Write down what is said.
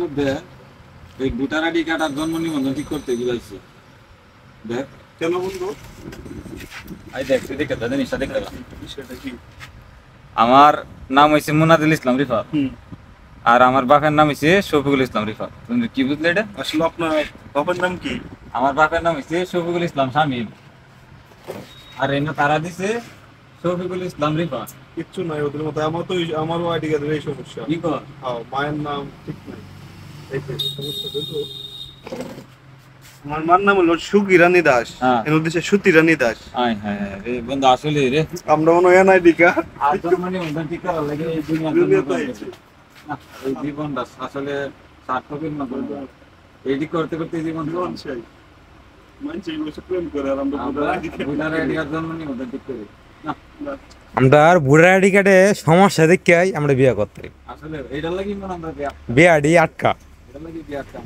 মধ্যে ওই voter ID card আর জন্ম নিবন্ধন ঠিক করতে গিয়েছে। দেখ কেন বন্ধু? আই দেখ তুই দেখে জিনিসটা দেখতে বিষয়টা কি? আমার নাম হয়েছে মুনাদুল ইসলাম রিফাত হুম। আর আমার বাপের নাম হয়েছে শফিকুল ইসলাম রিফাত। তুমি কি বুঝলে এটা? আসলে আপনার বাবার নাম কি? আমার বাপের নাম হয়েছে শফিকুল ইসলাম শামীম আর এনে তারা দিছে শফিকুল ইসলাম রিফাত। কিচ্ছু নাই ওদের মতো। আমারও আইডি কার্ডের এই সমস্যা। কি কর? হ্যাঁ, মায়ের নাম ঠিক নাই। এই যে সমস্যা দেখো। আমার মার নাম হলো সুকিরানী দাস। হ্যাঁ। এর উদ্দেশ্যে সুতি রানী দাস। আয় হ্যাঁ রে বন্ধু আসলে রে আমরা মনে হয় এনআইডি কার্ড আর জন্ম নিবন্ধন ঠিক করার লাগে এই দুনিয়াতে আইছি। না এই জীবনটা আসলে সার্থকের মতো এডি করতে করতে জীবন জীবন চাই। মানছে এই বসে প্রেম করে আর আমরা আমরা আইডি ভোটার আইডি কার্ড জন্ম নিবন্ধন ঠিক করি না। আমরা আর ভোটার আইডি কার্ডে সমস্যা দেখে আমরা বিয়ে করতে আসলে এটার লাগি মনে আমরা বিয়ে আইডি আটকা এটার লাগি বিয়ার কাম